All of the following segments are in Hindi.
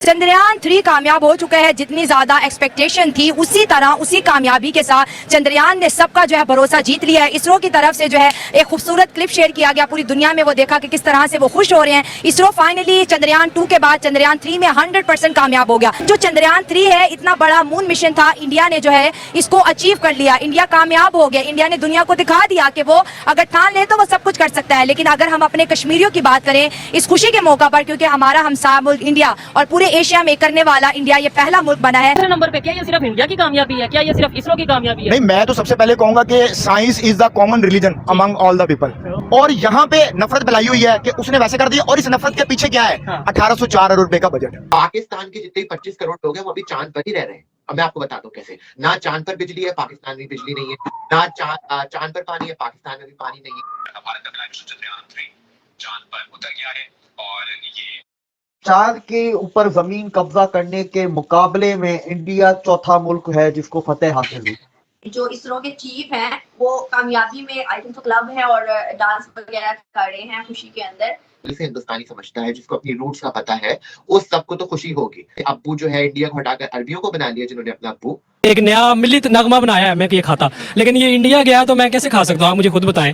चंद्रयान 3 कामयाब हो चुका है। जितनी ज्यादा एक्सपेक्टेशन थी उसी तरह उसी कामयाबी के साथ चंद्रयान ने सबका जो है भरोसा जीत लिया है। इसरो की तरफ से जो है एक खूबसूरत क्लिप शेयर किया गया, पूरी दुनिया में वो देखा कि किस तरह से वो खुश हो रहे हैं। इसरो फाइनली चंद्रयान 2 के बाद चंद्रयान 3 में 100% कामयाब हो गया। जो चंद्रयान 3 है, इतना बड़ा मून मिशन था, इंडिया ने जो है इसको अचीव कर लिया। इंडिया कामयाब हो गया। इंडिया ने दुनिया को दिखा दिया कि वो अगर ठान ले तो वो सब कुछ कर सकता है। लेकिन अगर हम अपने कश्मीरियों की बात करें इस खुशी के मौका पर, क्योंकि हमारा हमसाया मुल्क इंडिया और पूरे एशिया में करने वाला इंडिया ये पहला मुल्क बना है। नंबर पे क्या ये सिर्फ इंडिया की कामयाबी है? क्या ये सिर्फ इसरो की कामयाबी है? नहीं, मैं तो सबसे पहले कहूंगा कि science is the common religion among all the people. और यहाँ पे नफरत फैलाई हुई है कि उसने वैसे कर दिया। और इस नफरत के पीछे क्या है? 1804 अरब रुपए का बजट। पाकिस्तान के जितने 25 करोड़ लोग हैं वो अभी चांद पर ही रह रहे हैं। अब मैं आपको बताता हूँ कैसे। ना चांद पर बिजली है, पाकिस्तान में बिजली नहीं है। ना चांद पर पानी है, पाकिस्तान में भी पानी नहीं है। भारत का मिशन चंद्रयान 3 चांद पर उतर गया है और ये चांद के ऊपर जमीन कब्जा करने के मुकाबले में इंडिया चौथा मुल्क है जिसको फतेह हासिल हुई। जो इसरो के चीफ हैं वो कामयाबी में आई थिंक तो क्लब है और डांस वगैरह कर रहे हैं खुशी के अंदर। जिसे हिंदुस्तानी समझता है, जिसको अपनी रूट्स का पता है, उस सबको तो खुशी होगी। अब्बू जो है इंडिया को हटाकर अरबियों को बना लिया, जिन्होंने अपना अब्बू एक नया मिलित नगमा बनाया है मैं ये खाता, लेकिन ये इंडिया गया तो मैं कैसे खा सकता हूँ? आप मुझे खुद बताएं।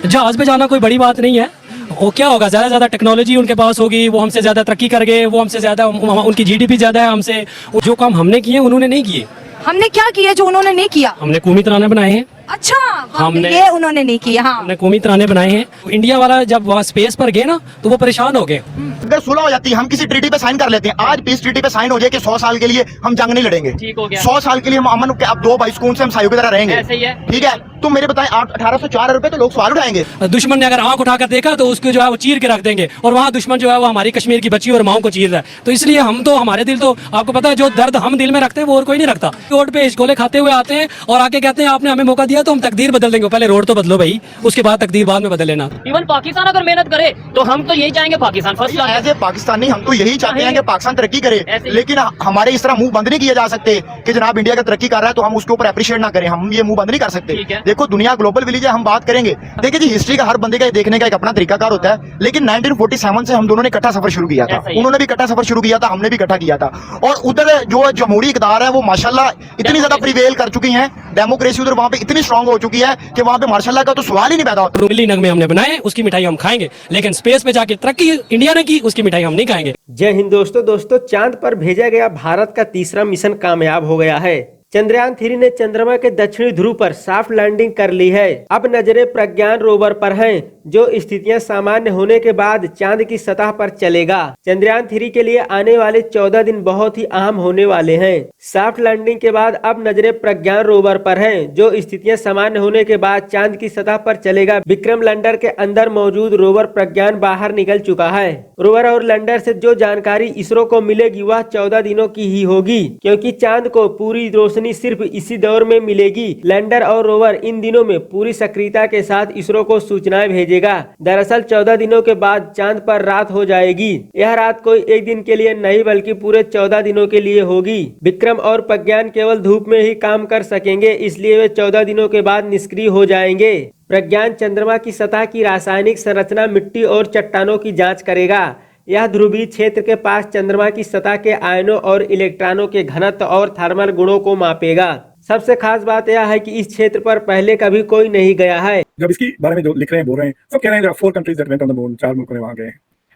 जहाज पे जाना कोई बड़ी बात नहीं है। वो क्या होगा, ज्यादा ज्यादा टेक्नोलॉजी उनके पास होगी, वो हमसे ज्यादा तरक्की कर गए, वो हमसे ज्यादा, उनकी जीडीपी ज्यादा है हमसे। जो काम हमने किए उन्होंने नहीं किए। हमने क्या किया जो उन्होंने नहीं किया? हमने कौमी तराने बनाए हैं। अच्छा, हमने ये उन्होंने नहीं किया। हाँ, हमने कौमी तराने बनाए हैं। इंडिया वाला जब वहाँ स्पेस पर गए ना तो वो परेशान हो गए। अगर सुलह हो जाती है, हम किसी ट्रीटी पे साइन कर लेते हैं। आज पीस ट्रीटी पे साइन हो जाए कि 100 साल के लिए हम जंग नहीं लड़ेंगे, ठीक हो गया। 100 साल के लिए हम अमन के अब दो भाई सुकून से हम साइयों की तरह रहेंगे। ऐसे ही है। ठीक है, तो मेरे बताएं 1804 रुपए तो लोग सवाल उठाएंगे। दुश्मन ने अगर आंख उठाकर देखा तो उसको जो है वो चीर के रख देंगे, और वहाँ दुश्मन जो है वो हमारी कश्मीर की बच्ची और माओ को चीर रहा है। तो इसलिए हम तो, हमारे दिल तो आपको पता है, जो दर्द हम दिल में रखते हैं वो और कोई नहीं रखता। रोड पे इश्कोले खाते हुए आते हैं और आके कहते हैं आपने हमें मौका दिया तो हम तकदीर बदल देंगे। पहले रोड तो बदलो भाई, उसके बाद तकदीर बाद में बदल लेना। इवन पाकिस्तान अगर मेहनत करे तो हम तो यही चाहेंगे Pakistan first. As a Pakistani हम तो यही चाहते हैं कि पाकिस्तान तरक्की करे, लेकिन हमारे इस तरह मुंह बंद नहीं किए जा सकते कि जनाब इंडिया का तरक्की कर रहा है तो हम उसके ऊपर अप्रिशिएट ना करें। हम ये मुंह बंद नहीं कर सकते। देखो, दुनिया ग्लोबल विलेज है, हम बात करेंगे। देखिए जी, हिस्ट्री का हर बंदे का देखने का एक अपना तरीकाकार होता है। लेकिन 1947 से हम दोनों ने इकट्ठा सफर शुरू किया था। उन्होंने भी इकट्ठा सफर शुरू किया था, हमने भी इकट्ठा किया था। और उधर जो जमहूरी इक़्तिदार है वो माशाल्लाह इतनी ज्यादा प्रिवेल कर चुकी है, डेमोक्रेसी उधर वहाँ पे इतनी स्ट्रांग हो चुकी है कि वहाँ पे माशाल्लाह का तो सवाल ही नहीं पैदा होता। मिली नगमे हमने बनाए, उसकी मिठाई हम खाएंगे, लेकिन स्पेस पे जाके तरक्की इंडिया ने की, उसकी मिठाई हम नहीं खाएंगे। जय हिंद दोस्तों, चांद पर भेजा गया भारत का तीसरा मिशन कामयाब हो गया है। चंद्रयान 3 ने चंद्रमा के दक्षिणी ध्रुव पर सॉफ्ट लैंडिंग कर ली है। अब नजरें प्रज्ञान रोवर पर हैं, जो स्थितियां सामान्य होने के बाद चांद की सतह पर चलेगा। चंद्रयान 3 के लिए आने वाले 14 दिन बहुत ही अहम होने वाले हैं। सॉफ्ट लैंडिंग के बाद अब नजरें प्रज्ञान रोवर पर हैं, जो स्थितियां सामान्य होने के बाद चांद की सतह पर चलेगा। विक्रम लैंडर के अंदर मौजूद रोवर प्रज्ञान बाहर निकल चुका है। रोवर और लैंडर से जो जानकारी इसरो को मिलेगी वह 14 दिनों की ही होगी, क्योंकि चांद को पूरी रोशनी सिर्फ इसी दौर में मिलेगी। लैंडर और रोवर इन दिनों में पूरी सक्रियता के साथ इसरो को सूचनाएं भेजेगा। दरअसल 14 दिनों के बाद चांद पर रात हो जाएगी। यह रात कोई एक दिन के लिए नहीं बल्कि पूरे 14 दिनों के लिए होगी। विक्रम और प्रज्ञान केवल धूप में ही काम कर सकेंगे, इसलिए वे 14 दिनों के बाद निष्क्रिय हो जाएंगे। प्रज्ञान चंद्रमा की सतह की रासायनिक संरचना, मिट्टी और चट्टानों की जाँच करेगा। यह ध्रुवीय क्षेत्र के पास चंद्रमा की सतह के आयनों और इलेक्ट्रॉनों के घनत्व और थर्मल गुणों को मापेगा। सबसे खास बात यह है कि इस क्षेत्र पर पहले कभी कोई नहीं गया है। जब इसकी बारे में जो लिख रहे हैं, बोल रहे हैं, सब कह रहे हैं 4 countries that went on the moon, 4 मुल्कों ने वहां गए।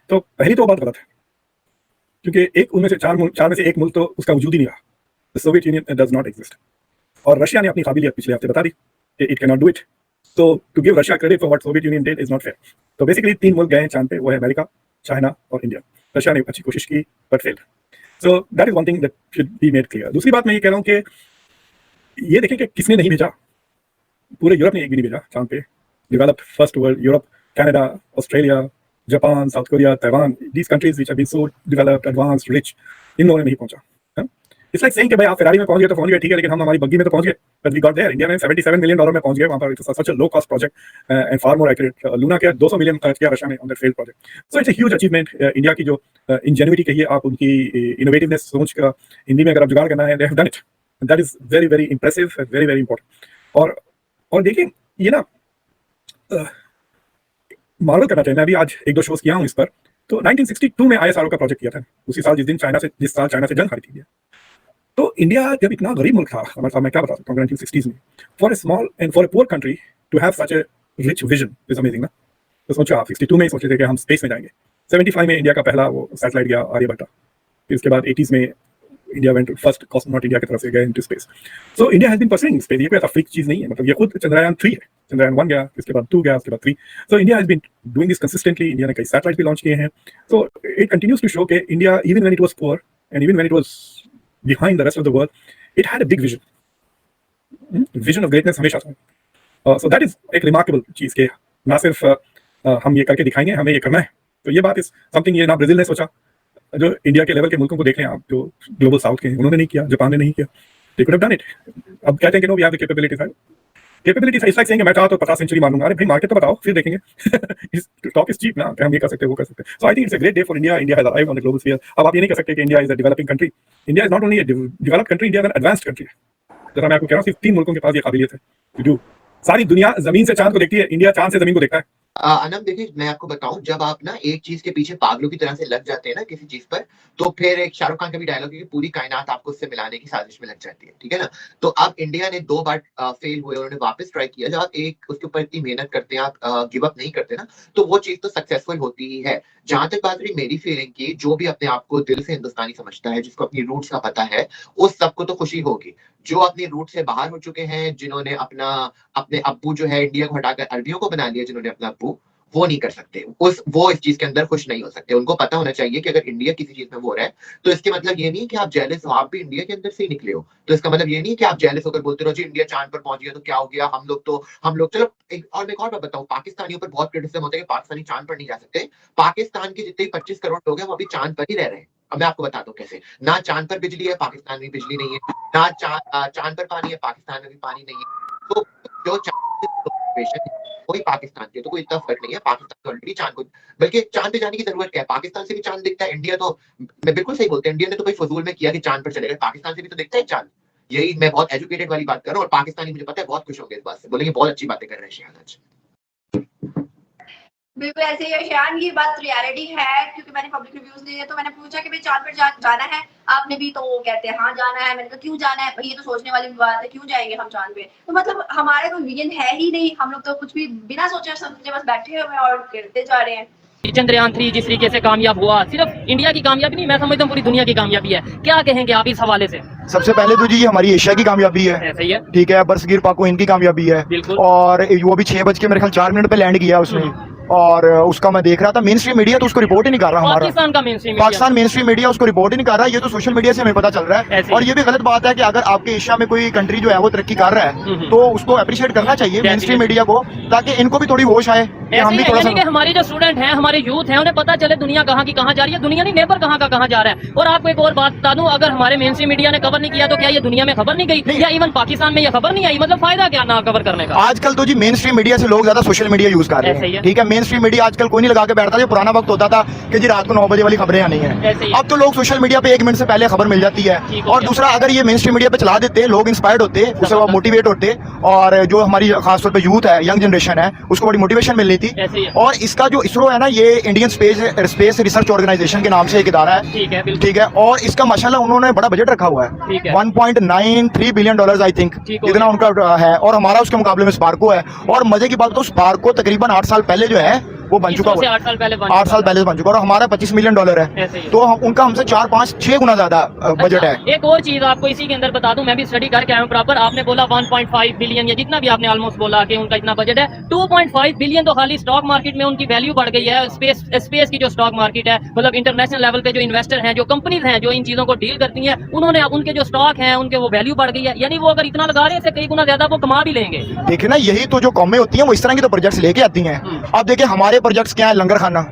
तो पहली तो बात गलत है, क्योंकि एक उनमें से 4 में से एक मुल्क तो उसका वजूद ही नहीं रहा। The Soviet Union does not exist. और रशिया ने अपनी काबिलियत पिछले हफ्ते बता दी कि it can not do it. तो to give Russia credit for what Soviet Union did is not fair. तो बेसिकली 3 मुल्क गए हैं चांद पे, वो है अमेरिका, चाइना और इंडिया। रशिया ने अच्छी कोशिश की but failed. So that is one thing that should be made clear. दूसरी बात मैं ये कह रहा हूँ कि ये देखें कि किसने नहीं भेजा। पूरे यूरोप ने एक भी नहीं भेजा चांद पे। Developed first world, Europe, Canada, Australia, Japan, South Korea, Taiwan, these countries which have been so developed, advanced, rich, इन लोगों ने नहीं पहुंचा। इट्स लाइक सेइंग कि भाई आप फेरारी में पहुंच गए तो पहुंच गए, ठीक है, लेकिन हम हमारी बग्गी में तो पहुंच गए, but we got there. India में $77 मिलियन में पहुंच गए वहां पर। It's such a low cost project and far more accurate. Luna के 200 मिलियन खर्च किया रशिया ने on that failed project. So it's a huge achievement. India की जो इंजेन्युइटी कहिए आप, उनकी इनोवेटिवनेस, सोच का हिंदी में अगर आप जुगाड़ करना है, they have done it. That is very very impressive, very very important. और देखिए ये ना मार्वल करना चाहिए। मैं भी आज 1-2 शोज किया हूँ इस पर तो 1962 में ISRO का प्रोजेक्ट किया था, उसी साल जिस साल चाइना से जंग हारी थी इंडिया। तो इंडिया जब इतना गरीब मुल्क था, मतलब मैं क्या बता सकता हूँ, 1960s में, for a small and for a poor country to have such a rich vision is amazing ना। तो सोचो आप 62 में सोचे थे कि हम स्पेस में जाएंगे। 75 में इंडिया का पहला वो सैटेलाइट गया आर्यभट्टा, फिर उसके बाद 80s में India went first cosmonaut India की तरफ से गया into space. So India has been pursuing space, ये कोई ऐसा फ्रीक चीज नहीं है, मतलब ये खुद चंद्रयान 3 है, चंद्रयान 1 गया, इसके बाद 2 गया, उसके बाद 3। So India has been doing this consistently, India ने कई सैटेलाइट भी लॉन्च किए हैं। So it continues to show कि India even when it was poor and even when it was behind the rest of the world, it had a big vision of greatness हमेशा था। सो दैट इज एक रिमार्केबल चीज के ना सिर्फ हम ये करके दिखाएंगे, हमें ये करना है। तो ये बात इज समथिंग ये ना ब्राजील ने सोचा, जो इंडिया के लेवल के मुल्कों को देख लें आप, जो ग्लोबल साउथ के हैं, उन्होंने नहीं किया, जापान ने नहीं किया, they could have done it. अब कहते हैं कि no we have the capabilities. Capabilities is like saying मैं चाहा तो 50 सेंचुरी मार लूंगा। अरे भाई मार के तो बताओ, फिर देखेंगे। टॉक इज चीप ना, कि हम ये कर सकते हैं, वो कर सकते हैं। So I think it's a great day for India. India has arrived on the global sphere. अब आप ये नहीं कह सकते कि India is a developing country. India is not only a developed country, India is an advanced country. जरा मैं आपको कह रहा हूं, सिर्फ 3 मुल्कों के पास ये काबिलियत है टू डू। सारी दुनिया जमीन से चांद को देखती है, इंडिया चांद से जमीन को देखता है। अनम देखिए, मैं आपको बताऊं, जब आप ना एक चीज के पीछे पागलों की तरह से लग जाते हैं ना किसी चीज पर, तो फिर एक शाहरुख खान का भी डायलॉग है कि पूरी कायनात आपको उससे मिलाने की साजिश में लग जाती है, ठीक है ना। तो अब इंडिया ने 2 बार फेल हुए, उन्होंने वापस ट्राई किया। जब आप एक उसके ऊपर इतनी मेहनत करते हैं, आप गिव अप नहीं करते ना, तो वो चीज तो सक्सेसफुल होती ही है। जहां तक बात रही मेरी फीलिंग की, जो भी अपने आप को दिल से हिंदुस्तानी समझता है, जिसको अपनी रूट्स का पता है, उस सबको तो खुशी होगी। जो अपनी रूट से बाहर हो चुके हैं, जिन्होंने अपने अब्बू जो है इंडिया को हटाकर अरबियों को बना लिया, जिन्होंने अपना अब्बू, वो नहीं कर सकते। वो इस चीज के अंदर खुश नहीं हो सकते। उनको पता होना चाहिए कि अगर इंडिया किसी चीज में वो रहा है, तो इसके मतलब ये नहीं कि आप जेलस हो, आप भी इंडिया के अंदर से ही निकले हो। तो इसका मतलब ये नहीं कि आप जेलस होकर बोलते रहो जी इंडिया चांद पर पहुंच गया तो क्या हो गया, हम लोग चलो। और मैं एक और बात बताऊं, पाकिस्तानियों पर बहुत क्रिटिसिज्म होता है कि पाकिस्तानी चांद पर नहीं जा सकते। पाकिस्तान के जितने 25 करोड़ लोग हैं, वो अभी चांद पर ही रह रहे हैं। अब मैं आपको बताता हूँ कैसे। ना चांद पर बिजली है, पाकिस्तान में बिजली नहीं है। ना चांद पर पानी है, पाकिस्तान में भी पानी नहीं है। तो जो कोई पाकिस्तान के, तो कोई इतना फर्क नहीं है। पाकिस्तान तो ऑलरेडी चांद को, बल्कि चांद पे जाने की जरूरत क्या है, पाकिस्तान से भी चांद दिखता है। इंडिया तो, मैं बिल्कुल सही बोलते हैं, इंडिया ने तो कोई फजूल में किया कि चांद पर चले गए, पाकिस्तान से भी तो दिखता है चांद। यही मैं बहुत एजुकेटेड वाली बात कर रहा हूँ, और पाकिस्तानी मुझे पता है बहुत खुश होंगे इस बात से, बोलेंगे बहुत अच्छी बातें कर रहे हैं शायद आज। बिल्कुल ऐसे ही शान, ये बात रियलिटी है, क्योंकि मैंने पब्लिक रिव्यूज दिए, तो मैंने पूछा कि भाई चांद पर जाना है आपने भी, तो वो कहते हैं हाँ जाना है। मैंने कहा क्यों जाना है, भाई ये तो सोचने वाली बात है, क्यों जाएंगे हम चांद पे। तो मतलब हमारे कोई विजन है ही नहीं, हम लोग तो कुछ भी बिना सोचे समझे बस बैठे हुए और करते जा रहे हैं। चंद्रयान 3 जिस तरीके से कामयाब हुआ, सिर्फ इंडिया की कामयाबी नहीं, मैं समझता हूँ पूरी दुनिया की कामयाबी है। क्या कहेंगे आप इस हवाले से? सबसे पहले तो जी ये हमारी एशिया की कामयाबी है, सही है, ठीक है। बरसगीर पाको इनकी कामयाबी है, बिल्कुल। और वो भी 6:04 पे लैंड किया उसने। और उसका मैं देख रहा था, मेन स्ट्रीम मीडिया तो उसको रिपोर्ट ही नहीं कर रहा। हमारा पाकिस्तान मेन स्ट्रीम मीडिया उसको रिपोर्ट ही नहीं कर रहा। ये तो सोशल मीडिया से हमें पता चल रहा है। और ये भी गलत बात है कि अगर आपके एशिया में कोई कंट्री जो है वो तरक्की कर रहा है, तो उसको अप्रिशिएट करना चाहिए मेन स्ट्रीम मीडिया को, ताकि इनको भी थोड़ी होश आए कि हम भी थोड़ा सा। हमारे जो स्टूडेंट हैं, हमारे यूथ हैं, उन्हें पता चले दुनिया कहाँ की कहाँ जा रही है, दुनिया नहीं नेबर कहाँ का कहाँ जा रहा है। और आपको एक और बात बता दूं, अगर हमारे मेन स्ट्रीम मीडिया ने कवर नहीं किया, तो क्या ये दुनिया में खबर नहीं गई, या इवन पाकिस्तान में ये खबर नहीं आई? मतलब फायदा क्या ना कवर करने का? आजकल तो जी मेन स्ट्रीम मीडिया से लोग ज्यादा सोशल मीडिया यूज कर रहे हैं, ठीक है। मेन स्ट्रीम मीडिया आजकल कोई नहीं लगा के बैठता। जो पुराना वक्त होता था कि जी रात को 9 बजे वाली खबरें आनी है, अब तो लोग सोशल मीडिया पे 1 मिनट से पहले खबर मिल जाती है। और दूसरा, अगर ये मेन स्ट्रीम मीडिया पे चला देते, लोग इंस्पायर्ड होते, उससे वो मोटिवेट होते, और जो हमारी खासतौर पे यूथ है, यंग जनरेशन है, उसको बड़ी मोटिवेशन मिलनी थी। और इसका जो इसरो है ना, ये इंडियन स्पेस रिसर्च ऑर्गेनाइजेशन के नाम से एक इदारा है, ठीक है। और इसका माशाल्लाह उन्होंने बड़ा बजट रखा हुआ है, $1.93 बिलियन आई थिंक, इतना उनका है। और हमारा उसके मुकाबले में स्पार्को है। और मजे की बात तो स्पार्को तकरीबन 8 साल पहले जो है वो बन चुका है, 8 साल पहले बन चुका, और हमारा $25 मिलियन है। तो उनका हमसे 4, 5, 6 गुना ज्यादा बजट है। एक और चीज आपको इसी के अंदर बता दूं, मैं भी स्टडी करके आया हूं प्रॉपर। आपने बोला 1.5 बिलियन, या जितना भी आपने ऑलमोस्ट बोला कि उनका इतना बजट है, 2.5 बिलियन तो खाली स्टॉक मार्केट में उनकी वैल्यू बढ़ गई है। स्पेस की जो स्टॉक मार्केट है, मतलब इंटरनेशनल लेवल पे जो इन्वेस्टर हैं, जो कंपनीज हैं जो इन चीजों को डील करती हैं, उन्होंने उनके जो स्टॉक हैं उनके वो वैल्यू बढ़ गई है। यानी वो अगर इतना लगा रहे हैं, कई गुना ज्यादा वो कमा भी लेंगे। देखिए ना, यही तो जो कौमें होती हैं वो इस तरह की तो प्रोजेक्ट्स लेके आती हैं। अब देखिए हमारे प्रोजेक्ट्स क्या है, लंगर खाना,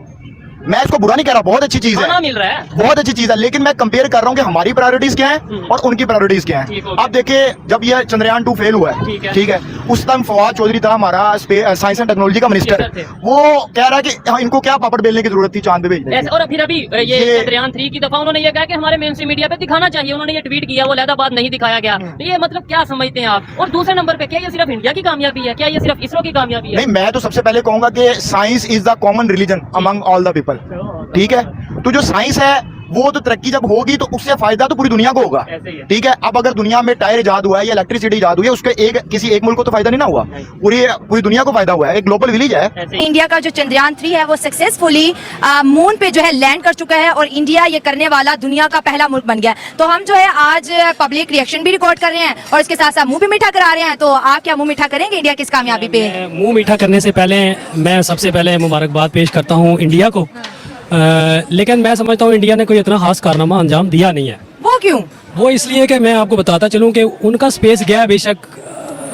मैं इसको बुरा नहीं कह रहा, बहुत अच्छी चीज है, मिल रहा है, बहुत अच्छी चीज है। लेकिन मैं कंपेयर कर रहा हूँ कि हमारी प्रायोरिटीज क्या है और उनकी प्रायोरिटीज क्या है। अब देखिए, जब ये चंद्रयान 2 फेल हुआ है, ठीक है, उस टाइम फवाद चौधरी था हमारा साइंस एंड टेक्नोलॉजी का मिनिस्टर, वो कह रहा है कि इनको क्या पापड़ बेलने की जरूरत थी चांद पे भेजने की। और फिर अभी ये चंद्रयान 3 की दफा उन्होंने ये कहा कि हमारे मेन स्ट्रीम मीडिया पे दिखाना चाहिए, उन्होंने ये ट्वीट किया, वो लहदा बात नहीं दिखाया गया। तो ये मतलब क्या समझते हैं आप? और दूसरे नंबर पे, क्या ये सिर्फ इंडिया की कामयाबी है, क्या ये सिर्फ इसरो की कामयाबी है? नहीं, मैं तो सबसे पहले कहूंगा कि science is the common religion among all the people. Simple, ठीक है। तो जो साइंस है वो तो तरक्की जब होगी तो उससे फायदा तो पूरी दुनिया को होगा, ठीक है। अब अगर दुनिया में टायर इजाद हुआ है या इलेक्ट्रिसिटी इजाद हुई है, उसके किसी एक मुल्क को तो फायदा नहीं ना हुआ, पूरी दुनिया को फायदा हुआ है। एक ग्लोबल विलेज है। इंडिया का जो चंद्रयान 3 है वो सक्सेसफुली मून पे जो है लैंड कर चुका है और इंडिया ये करने वाला दुनिया का पहला मुल्क बन गया है। तो हम जो है आज पब्लिक रिएक्शन भी रिकॉर्ड कर रहे हैं और इसके साथ साथ मुंह भी मीठा करा रहे हैं। तो आप क्या मुंह मीठा करेंगे इंडिया की इस कामयाबी पे? मुंह मीठा करने से पहले मैं सबसे पहले मुबारकबाद पेश करता हूँ इंडिया को, लेकिन मैं समझता हूँ इंडिया ने कोई इतना खास कारनामा अंजाम दिया नहीं है। वो क्यों? वो इसलिए कि मैं आपको बताता चलूँ कि उनका स्पेस गया, बेशक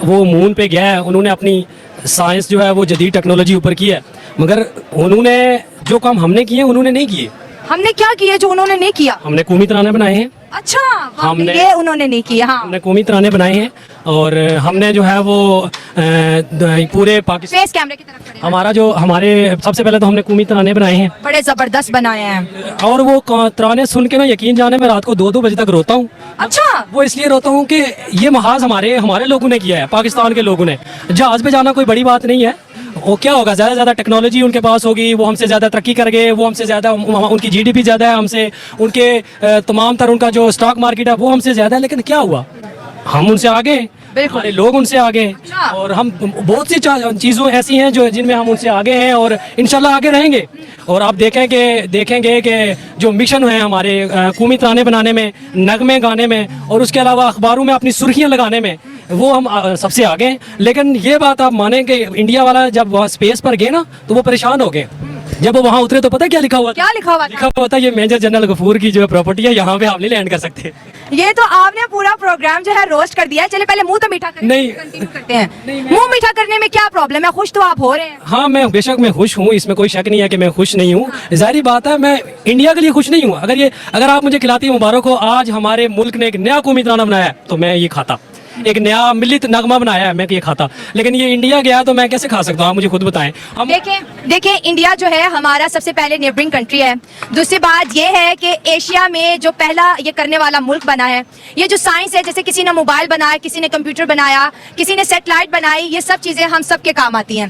वो मून पे गया है, उन्होंने अपनी साइंस जो है वो जदीद टेक्नोलॉजी ऊपर की है, मगर उन्होंने जो काम हमने किए उन्होंने नहीं किए। हमने क्या किया जो उन्होंने नहीं किया? हमने कौमी तराने बनाए हैं। अच्छा, हमने ये उन्होंने नहीं किया। हाँ, हमने कौमी तराने बनाए हैं और हमने जो है वो पूरे पाकिस्तान फेस कैमरे की तरफ खड़े हैं। हमारा जो हमारे सबसे पहले तो हमने कौमी तराने बनाए हैं, बड़े जबरदस्त बनाए हैं। और वो तराने सुन के ना यकीन जाने मैं रात को 2-2 बजे तक रोता हूँ। अच्छा, वो इसलिए रोता हूँ कि ये महाज हमारे लोगों ने किया है, पाकिस्तान के लोगों ने। जहाज पे जाना कोई बड़ी बात नहीं है, वो क्या होगा, ज़्यादा से ज़्यादा टेक्नोलॉजी उनके पास होगी, वो हमसे ज़्यादा तरक्की कर गए, वो हमसे ज़्यादा, उनकी जीडीपी ज़्यादा है हमसे, उनके तमाम तर उनका जो स्टॉक मार्केट है वो हमसे ज़्यादा है। लेकिन क्या हुआ, हम उनसे आगे, हमारे लोग उनसे आगे, और हम बहुत सी चीज़ों ऐसी हैं जो जिनमें हम उनसे आगे हैं और इंशाल्लाह आगे रहेंगे। और आप देखेंगे कि जो मिशन है हमारे कौमी तराने बनाने में, नगमे गाने में और उसके अलावा अखबारों में अपनी सुर्खियाँ लगाने में, वो हम सबसे आगे हैं। लेकिन ये बात आप मानें कि इंडिया वाला जब वहाँ स्पेस पर गए ना तो वो परेशान हो गए। जब वो वहाँ उतरे तो पता क्या लिखा हुआ था? क्या लिखा हुआ था? लिखा हुआ था ये मेजर जनरल गफूर की जो प्रॉपर्टी है, यहाँ पे आप नहीं लैंड कर सकते। ये तो आपने पूरा प्रोग्राम जो है रोस्ट कर दिया है। चलिए पहले मुंह तो मीठा करें, नहीं। कंटिन्यू करते हैं। मुंह मीठा करने में क्या प्रॉब्लम है? खुश तो आप हो रहे हैं। हाँ, मैं बेशक मैं खुश हूँ, इसमें कोई शक नहीं है कि मैं खुश नहीं हूँ। जाहिर बात है मैं इंडिया के लिए खुश नहीं हूँ। अगर आप मुझे खिलाती मुबारक हो, आज हमारे मुल्क ने एक नया कौमी तराना बनाया है तो मैं ये खाता, एक नया मिलित नगमा बनाया है मैं ये खाता। लेकिन ये इंडिया गया तो मैं कैसे खा सकता हूँ? आप मुझे खुद बताएं। हम देखें इंडिया जो है हमारा सबसे पहले नेबरिंग कंट्री है। दूसरी बात ये है कि एशिया में जो पहला ये करने वाला मुल्क बना है। ये जो साइंस है, जैसे किसी ने मोबाइल बनाया, किसी ने कंप्यूटर बनाया, किसी ने सैटेलाइट बनाई, ये सब चीज़ें हम सब के काम आती हैं।